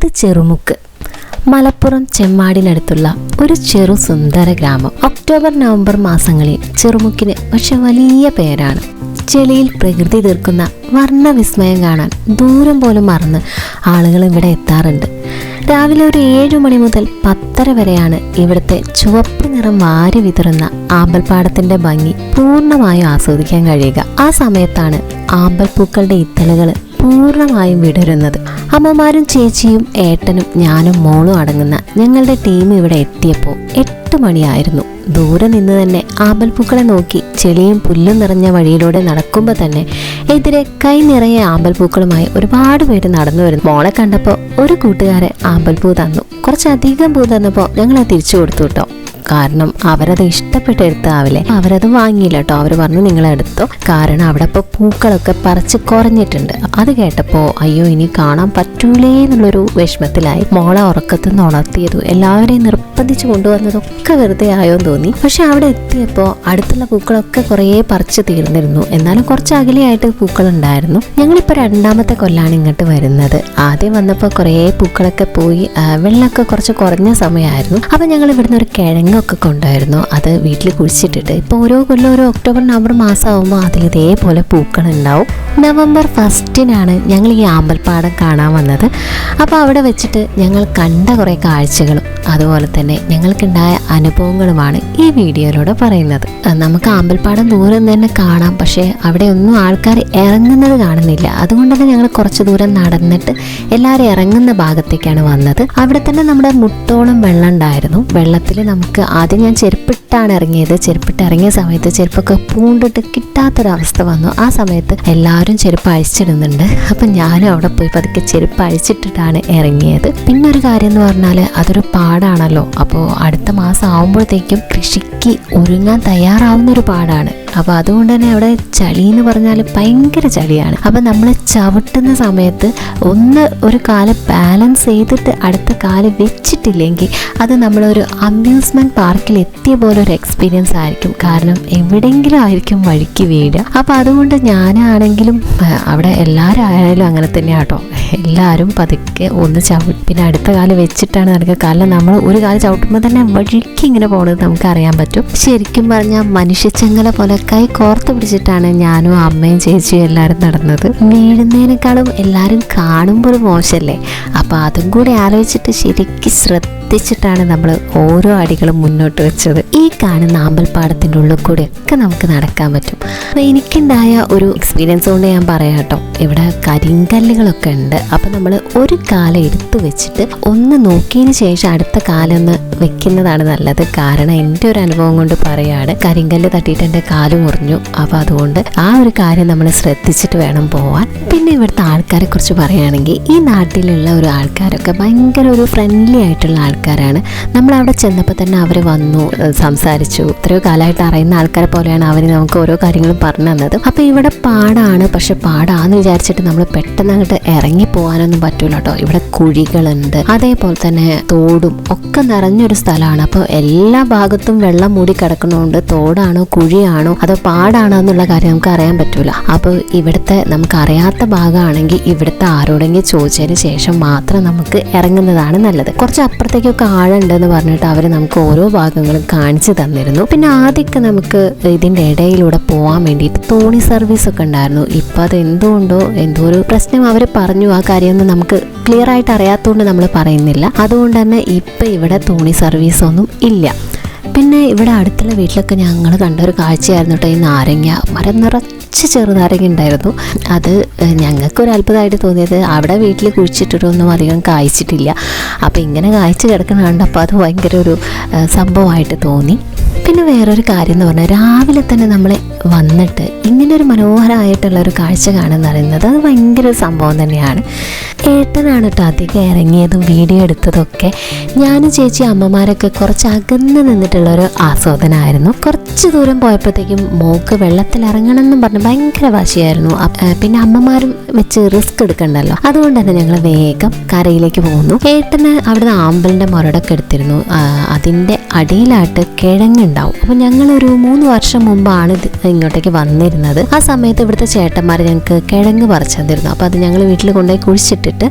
ഇത് ചെറുമുക്ക്, മലപ്പുറം ചെമ്മാടിനടുത്തുള്ള ഒരു ചെറു സുന്ദര ഗ്രാമം. ഒക്ടോബർ നവംബർ മാസങ്ങളിൽ ചെറുമുക്കിന് പക്ഷെ വലിയ പേരാണ്. ചെളിയിൽ പ്രകൃതി തീർക്കുന്ന വർണ്ണവിസ്മയം കാണാൻ ദൂരം പോലും മറന്ന് ആളുകൾ ഇവിടെ എത്താറുണ്ട്. രാവിലെ ഒരു 7 മണി മുതൽ 10:30 വരെയാണ് ഇവിടുത്തെ ചുവപ്പ് നിറം വാരി വിതറുന്ന ആമ്പൽപ്പാടത്തിന്റെ ഭംഗി പൂർണ്ണമായും ആസ്വദിക്കാൻ കഴിയുക. ആ സമയത്താണ് ആമ്പൽപ്പൂക്കളുടെ ഇത്തളുകൾ പൂർണ്ണമായും വിടരുന്നത്. അമ്മമാരും ചേച്ചിയും ഏട്ടനും ഞാനും മോളും അടങ്ങുന്ന ഞങ്ങളുടെ ടീം ഇവിടെ എത്തിയപ്പോൾ 8 മണിയായിരുന്നു. ദൂരെ നിന്ന് തന്നെ ആമ്പൽപ്പൂക്കളെ നോക്കി ചെളിയും പുല്ലും നിറഞ്ഞ വഴിയിലൂടെ നടക്കുമ്പോൾ തന്നെ എതിരെ കൈ നിറയെ ആമ്പൽപ്പൂക്കളുമായി ഒരുപാട് പേര് നടന്നു വരുന്നു. മോളെ കണ്ടപ്പോൾ ഒരു കൂട്ടുകാരെ ആമ്പൽപ്പൂ തന്നു. കുറച്ചധികം പൂ തന്നപ്പോൾ ഞങ്ങൾ തിരിച്ചു കൊടുത്തു കേട്ടോ. കാരണം അവരത് ഇഷ്ടപ്പെട്ടെടുത്താവില്ലേ, അവരത് വാങ്ങിയില്ല കേട്ടോ. അവർ പറഞ്ഞു നിങ്ങളെടുത്തോ, കാരണം അവിടെ ഇപ്പോൾ പൂക്കളൊക്കെ പറിച്ച് കുറഞ്ഞിട്ടുണ്ട്. അത് കേട്ടപ്പോൾ അയ്യോ ഇനി കാണാൻ പറ്റൂലേ എന്നുള്ളൊരു വിഷമത്തിലായി. മോളെ ഉറക്കത്തിൽ നിന്ന് ഉണർത്തിയതും എല്ലാവരെയും നിർബന്ധിച്ച് കൊണ്ടുവന്നതൊക്കെ വെറുതെ ആയോന്ന് തോന്നി. പക്ഷെ അവിടെ എത്തിയപ്പോൾ അടുത്തുള്ള പൂക്കളൊക്കെ കുറേ പറിച്ച് തീർന്നിരുന്നു. എന്നാലും കുറച്ച് അകലെയായിട്ട് പൂക്കളുണ്ടായിരുന്നു. ഞങ്ങളിപ്പോൾ 2ാമത്തെ കൊല്ലാണ് ഇങ്ങോട്ട് വരുന്നത്. ആദ്യം വന്നപ്പോൾ കുറേ പൂക്കളൊക്കെ പോയി, വെള്ളമൊക്കെ കുറച്ച് കുറഞ്ഞ സമയമായിരുന്നു. അപ്പം ഞങ്ങൾ ഇവിടുന്ന് ഒരു കിഴങ്ങൊക്കെ കൊണ്ടായിരുന്നു, അത് വീട്ടിൽ കുഴിച്ചിട്ടിട്ട് ഇപ്പോൾ ഓരോ കൊല്ലം ഒരു ഒക്ടോബർ നവംബർ മാസമാകുമ്പോൾ അതിൽ ഇതേപോലെ പൂക്കളുണ്ടാവും. നവംബർ 1-നാണ് ഞങ്ങൾ ഈ ആമ്പൽപ്പാടം കാണാൻ വന്നത്. അപ്പോൾ അവിടെ വെച്ചിട്ട് ഞങ്ങൾ കണ്ട കുറേ കാഴ്ചകളും അതുപോലെ തന്നെ ഞങ്ങൾക്കുണ്ടായ അനുഭവങ്ങളുമാണ് ഈ വീഡിയോയിലൂടെ പറയുന്നത്. നമുക്ക് ആമ്പൽപ്പാടം ദൂരം തന്നെ കാണാം, പക്ഷേ അവിടെ ഒന്നും ആൾക്കാർ ഇറങ്ങുന്നത് കാണുന്നില്ല. അതുകൊണ്ട് തന്നെ ഞങ്ങൾ കുറച്ച് ദൂരം നടന്നിട്ട് എല്ലാവരും ഇറങ്ങുന്ന ഭാഗത്തേക്കാണ് വന്നത്. അവിടെ തന്നെ നമ്മുടെ മുട്ടോളം വെള്ളം ഉണ്ടായിരുന്നു. വെള്ളത്തിൽ നമുക്ക് ആദ്യം ഞാൻ ചെരുപ്പിട്ടാണ് ഇറങ്ങിയത്. ചെരുപ്പിട്ട് ഇറങ്ങിയ സമയത്ത് ചെരുപ്പൊക്കെ പൂണ്ടിട്ട് കിട്ടാത്തൊരവസ്ഥ വന്നു. ആ സമയത്ത് എല്ലാവരും ചെരുപ്പ് അഴിച്ചിടുന്നുണ്ട്. അപ്പം ഞാനും അവിടെ പോയി പതുക്കെ ചെരുപ്പ് അഴിച്ചിട്ടിട്ടാണ് ഇറങ്ങിയത്. പിന്നെ ഒരു കാര്യം എന്ന് പറഞ്ഞാൽ അതൊരു പാടാണല്ലോ. അപ്പോൾ അടുത്ത മാസം ആകുമ്പോഴത്തേക്കും കൃഷിക്ക് ഒരുങ്ങാൻ തയ്യാറാവുന്ന ഒരു പാടാണ്. അപ്പോൾ അതുകൊണ്ട് തന്നെ അവിടെ ചളി എന്ന് പറഞ്ഞാൽ ഭയങ്കര ചളിയാണ്. അപ്പം നമ്മൾ ചവിട്ടുന്ന സമയത്ത് ഒരു കാല് ബാലൻസ് ചെയ്തിട്ട് അടുത്ത കാല് വെച്ചിട്ടില്ലെങ്കിൽ അത് നമ്മളൊരു അമ്യൂസ്മെൻറ്റ് പാർക്കിൽ എത്തിയ പോലെ ഒരു എക്സ്പീരിയൻസ് ആയിരിക്കും. കാരണം എവിടെയെങ്കിലും ആയിരിക്കും വഴിക്ക് വീഴുക. അപ്പോൾ അതുകൊണ്ട് ഞാനാണെങ്കിലും അവിടെ എല്ലാവരും ആയാലും അങ്ങനെ തന്നെയാണ് കേട്ടോ. എല്ലാവരും പതുക്കെ ഒന്ന് പിന്നെ അടുത്ത കാല് വെച്ചിട്ടാണ് നടക്കുക. കാരണം നമ്മൾ ഒരു കാല് ചവിട്ടുമ്പോൾ തന്നെ വഴിക്ക് ഇങ്ങനെ പോകുന്നത് നമുക്ക് അറിയാൻ പറ്റും. ശരിക്കും പറഞ്ഞാൽ മനുഷ്യച്ചങ്ങല പോലെ കൈ കോർത്ത് പിടിച്ചിട്ടാണ് ഞാനും അമ്മയും ചേച്ചിയും എല്ലാവരും നടന്നത്. വീഴുന്നതിനേക്കാളും എല്ലാവരും കാണുമ്പോൾ ഒരു മോശമല്ലേ. അപ്പോൾ അതും കൂടി ആലോചിച്ചിട്ട് ശരിക്കും ശ്രദ്ധിച്ചിട്ടാണ് നമ്മൾ ഓരോ അടികളും മുന്നോട്ട് വെച്ചത്. ഈ കാണുന്ന ആമ്പൽപ്പാടത്തിൻ്റെ ഉള്ളിൽ കൂടെ ഒക്കെ നമുക്ക് നടക്കാൻ പറ്റും. അപ്പോൾ എനിക്കുണ്ടായ ഒരു എക്സ്പീരിയൻസ് കൊണ്ട് ഞാൻ പറയാം കേട്ടോ. ഇവിടെ കരിങ്കല്ലുകളൊക്കെ ഉണ്ട്. അപ്പോൾ നമ്മൾ ഒരു കാലം എടുത്തു വെച്ചിട്ട് ഒന്ന് നോക്കിയതിന് ശേഷം അടുത്ത കാലൊന്ന് വെക്കുന്നതാണ് നല്ലത്. കാരണം എൻ്റെ ഒരു അനുഭവം കൊണ്ട് പറയാണ്, കരിങ്കല്ല് തട്ടിയിട്ട് എൻ്റെ കാല് മുറിഞ്ഞു. അപ്പോൾ അതുകൊണ്ട് ആ ഒരു കാര്യം നമ്മൾ ശ്രദ്ധിച്ചിട്ട് വേണം പോവാൻ. പിന്നെ ഇവിടുത്തെ ആൾക്കാരെ കുറിച്ച് പറയുകയാണെങ്കിൽ ഈ നാട്ടിലുള്ള ഒരു ആൾക്കാരൊക്കെ ഭയങ്കര ഒരു ഫ്രണ്ട്ലി ആയിട്ടുള്ള ആൾക്കാരാണ്. നമ്മളവിടെ ചെന്നപ്പോൾ തന്നെ അവർ വന്നു, സംസാരിച്ചു. എത്രയോ കാലമായിട്ട് അറിയുന്ന ആൾക്കാരെ പോലെയാണ് അവർ നമുക്ക് ഓരോ കാര്യങ്ങളും പറഞ്ഞു തന്നത്. അപ്പോൾ ഇവിടെ പാടാണ്, പക്ഷെ പാടാന്ന് വിചാരിച്ചിട്ട് നമ്മൾ പെട്ടെന്ന് അങ്ങോട്ട് ഇറങ്ങി പോകാനൊന്നും പറ്റൂല കേട്ടോ. ഇവിടെ കുഴികളുണ്ട്, അതേപോലെ തന്നെ തോടും ഒക്കെ നിറഞ്ഞൊരു സ്ഥലമാണ്. അപ്പോൾ എല്ലാ ഭാഗത്തും വെള്ളം മൂടി കിടക്കുന്നതുകൊണ്ട് തോടാണോ കുഴിയാണോ അതോ പാടാണോ എന്നുള്ള കാര്യം നമുക്ക് അറിയാൻ പറ്റൂല. അപ്പോൾ ഇവിടുത്തെ നമുക്ക് അറിയാത്ത ഭാഗമാണെങ്കിൽ ഇവിടുത്തെ ആരോടെങ്കിലും ചോദിച്ചതിന് ശേഷം മാത്രം നമുക്ക് ഇറങ്ങുന്നതാണ് നല്ലത്. കുറച്ച് അപ്പുറത്തേക്കൊക്കെ ആഴുണ്ടെന്ന് പറഞ്ഞിട്ട് അവർ നമുക്ക് ഓരോ ഭാഗങ്ങളും കാണിച്ചു തന്നിരുന്നു. പിന്നെ ആദ്യമൊക്കെ നമുക്ക് ഇതിൻ്റെ ഇടയിലൂടെ പോകാൻ വേണ്ടിയിട്ട് തോണി സർവീസ് ഒക്കെ ഉണ്ടായിരുന്നു. ഇപ്പം അത് എന്തുകൊണ്ടോ എന്തോ ഒരു പ്രശ്നം അവർ പറഞ്ഞു. ആ കാര്യമൊന്നും നമുക്ക് ക്ലിയർ ആയിട്ട് അറിയാത്തതുകൊണ്ട് നമ്മൾ പറയുന്നില്ല. അതുകൊണ്ട് തന്നെ ഇപ്പം ഇവിടെ തോണി സർവീസൊന്നും ഇല്ല. പിന്നെ ഇവിടെ അടുത്തുള്ള വീട്ടിലൊക്കെ ഞങ്ങൾ കണ്ടൊരു കാഴ്ചയായിരുന്നു കേട്ടോ. ഈ നാരങ്ങ മരം നിറച്ച് ചെറുനാരങ്ങ ഉണ്ടായിരുന്നു. അത് ഞങ്ങൾക്കൊരു അത്ഭുതമായിട്ട് തോന്നിയത് അവിടെ വീട്ടിൽ കുഴിച്ചിട്ടിട്ടൊന്നും അധികം കായ്ച്ചിട്ടില്ല. അപ്പോൾ ഇങ്ങനെ കായ്ച്ച് കിടക്കുന്ന കണ്ടപ്പോൾ അത് ഭയങ്കര ഒരു സംഭവമായിട്ട് തോന്നി. പിന്നെ വേറൊരു കാര്യം എന്ന് പറഞ്ഞാൽ രാവിലെ തന്നെ നമ്മൾ വന്നിട്ട് ഇങ്ങനൊരു മനോഹരമായിട്ടുള്ളൊരു കാഴ്ച കാണുന്ന പറയുന്നത് അത് ഭയങ്കര ഒരു സംഭവം തന്നെയാണ്. ഏട്ടനാണ് കേട്ടോ അധികം ഇറങ്ങിയതും വീഡിയോ എടുത്തതൊക്കെ. ഞാനും ചേച്ചി അമ്മമാരൊക്കെ കുറച്ച് അകന്ന് നിന്നിട്ടുള്ളൊരു ആസ്വാദനമായിരുന്നു. കുറച്ച് ദൂരം പോയപ്പോഴത്തേക്കും മോക്ക് വെള്ളത്തിൽ ഇറങ്ങണം എന്നും പറഞ്ഞ് ഭയങ്കര വാശിയായിരുന്നു. പിന്നെ അമ്മമാരും വെച്ച് റിസ്ക് എടുക്കണ്ടല്ലോ, അതുകൊണ്ട് തന്നെ ഞങ്ങൾ വേഗം കരയിലേക്ക് പോകുന്നു. ഏട്ടന് അവിടുന്ന് ആമ്പലിൻ്റെ മുരടൊക്കെ എടുത്തിരുന്നു. അതിൻ്റെ അടിയിലായിട്ട് കിഴങ്ങുണ്ടാവും. അപ്പോൾ ഞങ്ങളൊരു 3 വർഷം മുമ്പാണ് ഇങ്ങോട്ടേക്ക് വന്നിരുന്നത്. ആ സമയത്ത് ഇവിടുത്തെ ചേട്ടന്മാർ ഞങ്ങൾക്ക് കിഴങ്ങ് പറിച്ചു തന്നിരുന്നു. അപ്പോൾ അത് ഞങ്ങൾ വീട്ടിൽ കൊണ്ടുപോയി കുഴിച്ചിട്ടിട്ട്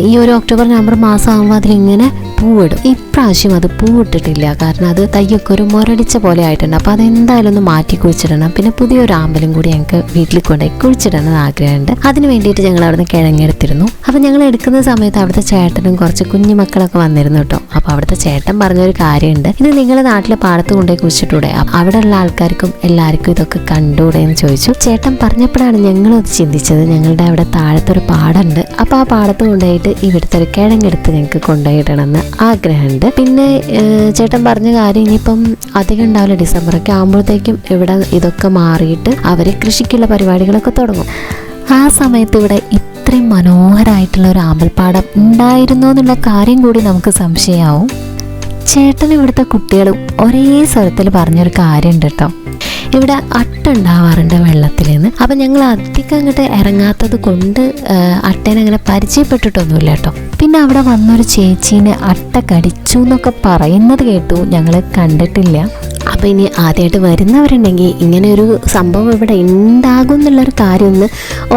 ഈ ഒരു ഒക്ടോബർ നവംബർ മാസം ആകുമ്പോൾ അതിലിങ്ങനെ പൂവിടും. ഇപ്രാവശ്യം അത് പൂവിട്ടിട്ടില്ല, കാരണം അത് തയ്യൊക്കെ ഒരു മുരടിച്ച പോലെ ആയിട്ടുണ്ട്. അപ്പോൾ അതെന്തായാലും ഒന്ന് മാറ്റി കുഴിച്ചിടണം. പിന്നെ പുതിയൊരു ആമ്പലും കൂടി ഞങ്ങൾക്ക് വീട്ടിൽ കൊണ്ടുപോയി കുഴിച്ചിടണം ആഗ്രഹമുണ്ട്. അതിന് വേണ്ടിയിട്ട് ഞങ്ങൾ അവിടുന്ന് കിഴങ്ങെടുത്തിരുന്നു. അപ്പോൾ ഞങ്ങൾ എടുക്കുന്ന സമയത്ത് അവിടുത്തെ ചേട്ടനും കുറച്ച് കുഞ്ഞു മക്കളൊക്കെ വന്നിരുന്നു കേട്ടോ. അപ്പോൾ അവിടുത്തെ ചേട്ടൻ പറഞ്ഞൊരു കാര്യമുണ്ട്, ഇത് നിങ്ങളുടെ നാട്ടിലെ പാടത്ത് കൊണ്ടുപോയി കുഴിച്ചിട്ടൂടെ, അവിടെയുള്ള ആൾക്കാർക്കും എല്ലാവർക്കും ഇതൊക്കെ കണ്ടൂടെ എന്ന് ചോദിച്ചു. ചേട്ടൻ പറഞ്ഞപ്പോഴാണ് ഞങ്ങളും അത് ചിന്തിച്ചത്. ഞങ്ങളുടെ അവിടെ താഴത്തൊരു പാടമുണ്ട്, അപ്പോൾ ആ പാടത്ത് കൊണ്ടുപോയിട്ട് ഇവിടുത്തെ ഒരു കിഴങ്ങെടുത്ത് ഞങ്ങൾക്ക് കൊണ്ടുപോയിടണമെന്ന് ആഗ്രഹമുണ്ട്. പിന്നെ ചേട്ടൻ പറഞ്ഞ കാര്യം, ഇനിയിപ്പം അധികം ഉണ്ടാവില്ല, ഡിസംബറൊക്കെ ആകുമ്പോഴത്തേക്കും ഇവിടെ ഇതൊക്കെ മാറിയിട്ട് അവർ കൃഷിക്കുള്ള പരിപാടികളൊക്കെ തുടങ്ങും. ആ സമയത്ത് ഇവിടെ ഇത്രയും മനോഹരമായിട്ടുള്ള ഒരു ആമ്പൽപ്പാടം ഉണ്ടായിരുന്നു എന്നുള്ള കാര്യം കൂടി നമുക്ക് സംശയമാവും. ചേട്ടനും ഇവിടുത്തെ കുട്ടികളും ഒരേ സ്വരത്തിൽ പറഞ്ഞൊരു കാര്യമുണ്ട് കേട്ടോ, ഇവിടെ അട്ടുണ്ടാവാറുണ്ട് വെള്ളത്തിൽ നിന്ന്. അപ്പം ഞങ്ങൾ അധികം അങ്ങോട്ട് ഇറങ്ങാത്തത് കൊണ്ട് അട്ടേനെ അങ്ങനെ പരിചയപ്പെട്ടിട്ടൊന്നുമില്ല കേട്ടോ. പിന്നെ അവിടെ വന്നൊരു ചേച്ചീനെ അട്ട കടിച്ചു എന്നൊക്കെ പറയുന്നത് കേട്ടു, ഞങ്ങൾ കണ്ടിട്ടില്ല. അപ്പോൾ ഇനി ആദ്യമായിട്ട് വരുന്നവരുണ്ടെങ്കിൽ ഇങ്ങനെ ഒരു സംഭവം ഇവിടെ ഉണ്ടാകും എന്നുള്ളൊരു കാര്യം ഒന്ന്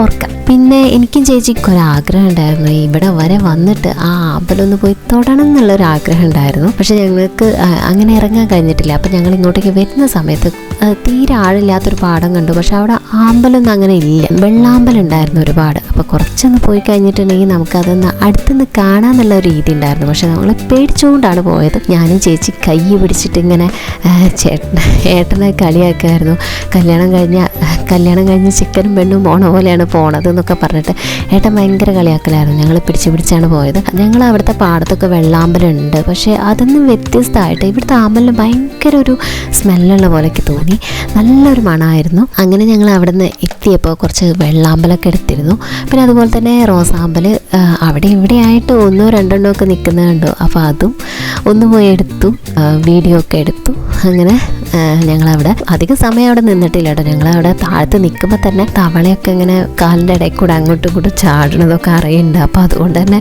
ഓർക്കാം. പിന്നെ എനിക്കും ചേച്ചിക്ക് ഒരാഗ്രഹം ഉണ്ടായിരുന്നു, ഇവിടെ വരെ വന്നിട്ട് ആ ആമ്പലൊന്ന് പോയി തൊടണം എന്നുള്ളൊരാഗ്രഹം ഉണ്ടായിരുന്നു. പക്ഷെ ഞങ്ങൾക്ക് അങ്ങനെ ഇറങ്ങാൻ കഴിഞ്ഞിട്ടില്ല. അപ്പം ഞങ്ങൾ ഇങ്ങോട്ടേക്ക് വരുന്ന സമയത്ത് തീരെ ആഴില്ലാത്തൊരു പാടം കണ്ടു. പക്ഷെ അവിടെ ആമ്പലൊന്നും അങ്ങനെ ഇല്ല, വെള്ളാമ്പലുണ്ടായിരുന്നു ഒരുപാട്. അപ്പോൾ കുറച്ചൊന്ന് പോയി കഴിഞ്ഞിട്ടുണ്ടെങ്കിൽ നമുക്കതൊന്ന് അടുത്തുനിന്ന് കാണാമെന്നുള്ള ഒരു രീതി ഉണ്ടായിരുന്നു. പക്ഷെ നമ്മൾ പേടിച്ചുകൊണ്ടാണ് പോയത്. ഞാനും ചേച്ചി കൈ പിടിച്ചിട്ട് ഇങ്ങനെ ഏട്ടനെ കളിയാക്കായിരുന്നു. കല്യാണം കഴിഞ്ഞ് ചിക്കനും പെണ്ണും പോണ പോലെയാണ് പോണത് എന്നൊക്കെ പറഞ്ഞിട്ട് ഏട്ടൻ ഭയങ്കര കളിയാക്കലായിരുന്നു. ഞങ്ങൾ പിടിച്ചാണ് പോയത്. ഞങ്ങൾ അവിടുത്തെ പാടത്തൊക്കെ വെള്ളാമ്പലുണ്ട്, പക്ഷേ അതൊന്നും വ്യത്യസ്തമായിട്ട് ഇവിടുത്തെ ആമ്പലിന് ഭയങ്കര ഒരു സ്മെല്ലുള്ള പോലെയൊക്കെ തോന്നി, നല്ലൊരു മണമായിരുന്നു. അങ്ങനെ ഞങ്ങൾ അവിടെ നിന്ന് എത്തിയപ്പോൾ കുറച്ച് വെള്ളാമ്പലൊക്കെ എടുത്തിരുന്നു. പിന്നെ അതുപോലെ തന്നെ റോസാമ്പൽ അവിടെ ഇവിടെ ആയിട്ട് 1-2 ഒക്കെ നിൽക്കുന്നത് കണ്ടു. അപ്പോൾ അതും ഒന്ന് പോയി എടുത്തു, വീഡിയോ ഒക്കെ എടുത്തു. അങ്ങനെ ഞങ്ങളവിടെ അധികം സമയം അവിടെ നിന്നിട്ടില്ല കേട്ടോ. ഞങ്ങളവിടെ താഴത്ത് നിൽക്കുമ്പോൾ തന്നെ തവളയൊക്കെ ഇങ്ങനെ കാലിൻ്റെ ഇടയിൽ കൂടെ അങ്ങോട്ടും ഇങ്ങോട്ടും ചാടണതൊക്കെ അറിയുന്നുണ്ട്. അപ്പോൾ അതുകൊണ്ട് തന്നെ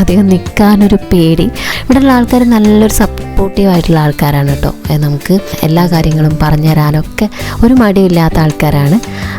അധികം നിൽക്കാനൊരു പേടി. ഇവിടെയുള്ള ആൾക്കാർ നല്ലൊരു സപ്പോർട്ടീവായിട്ടുള്ള ആൾക്കാരാണ് കേട്ടോ. നമുക്ക് എല്ലാ കാര്യങ്ങളും പറഞ്ഞു തരാനൊക്കെ ഒരു മടിയില്ലാത്ത ആൾക്കാരാണ്.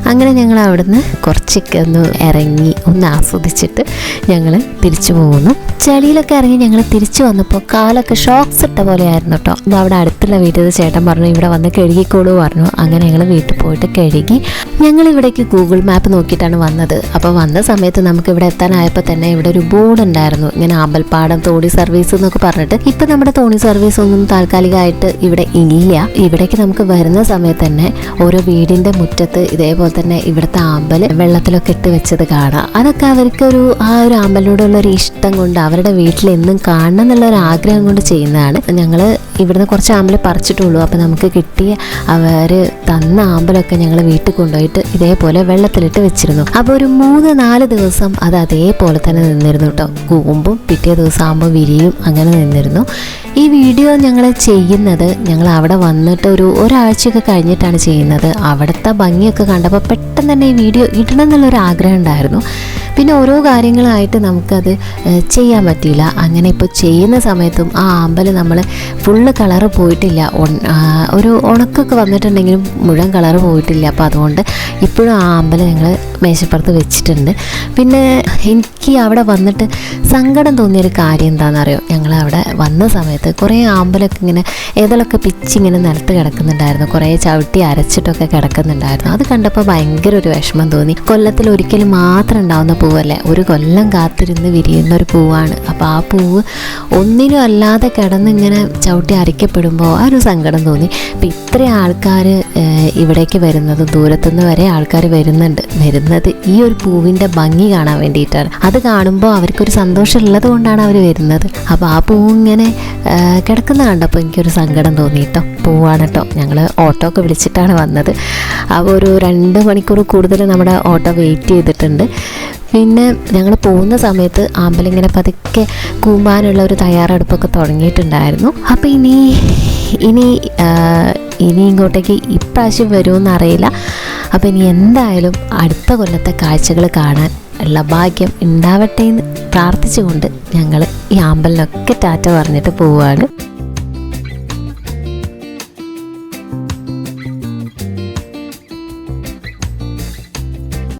അങ്ങനെ ഞങ്ങൾ അവിടുന്ന് കുറച്ചൊക്കെ ഒന്ന് ഇറങ്ങി ഒന്ന് ആസ്വദിച്ചിട്ട് ഞങ്ങൾ തിരിച്ചു പോകുന്നു. ചെളിയിലൊക്കെ ഇറങ്ങി ഞങ്ങൾ തിരിച്ചു വന്നപ്പോൾ കാലൊക്കെ ഷോക്സ് ഇട്ട പോലെ ആയിരുന്നു കേട്ടോ. അവിടെ അടുത്തുള്ള വീട്ടിൽ ചേട്ടൻ പറഞ്ഞു ഇവിടെ വന്ന് കഴുകിക്കോളൂ പറഞ്ഞു. അങ്ങനെ ഞങ്ങൾ വീട്ടിൽ പോയിട്ട് കഴുകി. ഞങ്ങൾ ഇവിടേക്ക് ഗൂഗിൾ മാപ്പ് നോക്കിയിട്ടാണ് വന്നത്. അപ്പോൾ വന്ന സമയത്ത് നമുക്ക് ഇവിടെ എത്താനായപ്പോൾ തന്നെ ഇവിടെ ഒരു ബോർഡ് ഉണ്ടായിരുന്നു, ഇങ്ങനെ ആമ്പൽപ്പാടം തോണി സർവീസ് എന്നൊക്കെ പറഞ്ഞിട്ട്. ഇപ്പം നമ്മുടെ തോണി സർവീസ് ഒന്നും താൽക്കാലികമായിട്ട് ഇവിടെ ഇല്ല. ഇവിടേക്ക് നമുക്ക് വരുന്ന സമയത്ത് തന്നെ ഓരോ വീടിൻ്റെ മുറ്റത്ത് ഇതേപോലെ തന്നെ ഇവിടുത്തെ ആമ്പൽ വെള്ളത്തിലൊക്കെ ഇട്ട് വെച്ചത് കാണാം. അതൊക്കെ അവർക്കൊരു ആ ഒരു ആമ്പലിനോടുള്ളൊരു ഇഷ്ടം കൊണ്ട് അവരുടെ വീട്ടിൽ എന്നും കാണണം എന്നുള്ളൊരു ആഗ്രഹം കൊണ്ട് ചെയ്യുന്നതാണ്. ഞങ്ങൾ ഇവിടുന്ന് കുറച്ച് ആമ്പൽ പറിച്ചിട്ടുള്ളൂ. അപ്പോൾ നമുക്ക് കിട്ടിയ അവർ തന്ന ആമ്പലൊക്കെ ഞങ്ങൾ വീട്ടിൽ കൊണ്ടുപോയിട്ട് ഇതേപോലെ വെള്ളത്തിലിട്ട് വെച്ചിരുന്നു. അപ്പോൾ ഒരു 3-4 ദിവസം അത് അതേപോലെ തന്നെ നിന്നിരുന്നു കേട്ടോ. കൂമ്പും പിറ്റേ ദിവസം ആകുമ്പോൾ വിരിയും അങ്ങനെ നിന്നിരുന്നു. ഈ വീഡിയോ ഞങ്ങൾ ചെയ്യുന്നത് ഞങ്ങൾ അവിടെ വന്നിട്ട് ഒരാഴ്ചയൊക്കെ കഴിഞ്ഞിട്ടാണ് ചെയ്യുന്നത്. അവിടുത്തെ ഭംഗിയൊക്കെ കണ്ടപ്പോൾ പെട്ടെന്ന് തന്നെ ഈ വീഡിയോ ഇടണം എന്നുള്ളൊരു ആഗ്രഹം ഉണ്ടായിരുന്നു. പിന്നെ ഓരോ കാര്യങ്ങളായിട്ട് നമുക്കത് ചെയ്യാൻ പറ്റിയില്ല. അങ്ങനെ ഇപ്പോൾ ചെയ്യുന്ന സമയത്തും ആ ആമ്പൽ നമ്മൾ ഫുള്ള് കളറ് പോയിട്ടില്ല. ഒരു ഉണക്കൊക്കെ വന്നിട്ടുണ്ടെങ്കിലും മുഴുവൻ കളറ് പോയിട്ടില്ല. അപ്പോൾ അതുകൊണ്ട് ഇപ്പോഴും ആ ആമ്പൽ ഞങ്ങൾ മേശപ്പുറത്ത് വെച്ചിട്ടുണ്ട്. പിന്നെ എനിക്ക് അവിടെ വന്നിട്ട് സങ്കടം തോന്നിയൊരു കാര്യം എന്താണെന്നറിയോ, ഞങ്ങൾ അവിടെ വന്ന സമയത്ത് കുറേ ആമ്പലൊക്കെ ഇങ്ങനെ ഏതൊക്കെ പിച്ചിങ്ങനെ നിലത്ത് കിടക്കുന്നുണ്ടായിരുന്നു, കുറേ ചവിട്ടി അരച്ചിട്ടൊക്കെ കിടക്കുന്നുണ്ടായിരുന്നു. അത് കണ്ടപ്പോൾ ഭയങ്കര ഒരു വിഷമം തോന്നി. കൊല്ലത്തിൽ ഒരിക്കലും മാത്രം ഉണ്ടാവുന്ന പൂവല്ലേ, ഒരു കൊല്ലം കാത്തിരുന്ന് വിരിയുന്ന ഒരു പൂവാണ്. അപ്പോൾ ആ പൂവ് ഒന്നിനും അല്ലാതെ കിടന്നിങ്ങനെ ചവിട്ടി അരയ്ക്കപ്പെടുമ്പോൾ ആ ഒരു സങ്കടം തോന്നി. അപ്പം ഇത്രയും ആൾക്കാർ ഇവിടേക്ക് വരുന്നത്, ദൂരത്തുനിന്ന് വരെ ആൾക്കാർ വരുന്നത് ഈ ഒരു പൂവിൻ്റെ ഭംഗി കാണാൻ വേണ്ടിയിട്ടാണ്. അത് കാണുമ്പോൾ അവർക്കൊരു സന്തോഷം ഉള്ളത് കൊണ്ടാണ് അവർ വരുന്നത്. അപ്പോൾ ആ പൂവ് ഇങ്ങനെ കിടക്കുന്ന കണ്ടപ്പോൾ എനിക്കൊരു സങ്കടം തോന്നിയിട്ടോ. പൂവാണ് കേട്ടോ. ഞങ്ങൾ ഓട്ടോ ഒക്കെ വിളിച്ചിട്ടാണ് വന്നത്. അപ്പോൾ ഒരു 2 മണിക്കൂർ കൂടുതൽ നമ്മുടെ ഓട്ടോ വെയിറ്റ് ചെയ്തിട്ടുണ്ട്. പിന്നെ ഞങ്ങൾ പോകുന്ന സമയത്ത് ആമ്പലിങ്ങനെ പതുക്കെ കൂമ്പാനുള്ള ഒരു തയ്യാറെടുപ്പൊക്കെ തുടങ്ങിയിട്ടുണ്ടായിരുന്നു. അപ്പോൾ ഇനി ഇങ്ങോട്ടേക്ക് ഇപ്രാവശ്യം വരുമെന്ന് അറിയില്ല. അപ്പോൾ ഇനി എന്തായാലും അടുത്ത കൊല്ലത്തെ കാഴ്ചകൾ കാണാൻ ഉള്ള ഭാഗ്യം ഉണ്ടാവട്ടെ എന്ന് പ്രാർത്ഥിച്ചുകൊണ്ട് ഞങ്ങൾ ഈ ആമ്പലിനൊക്കെ ടാറ്റ പറഞ്ഞിട്ട് പോവുകയാണ്.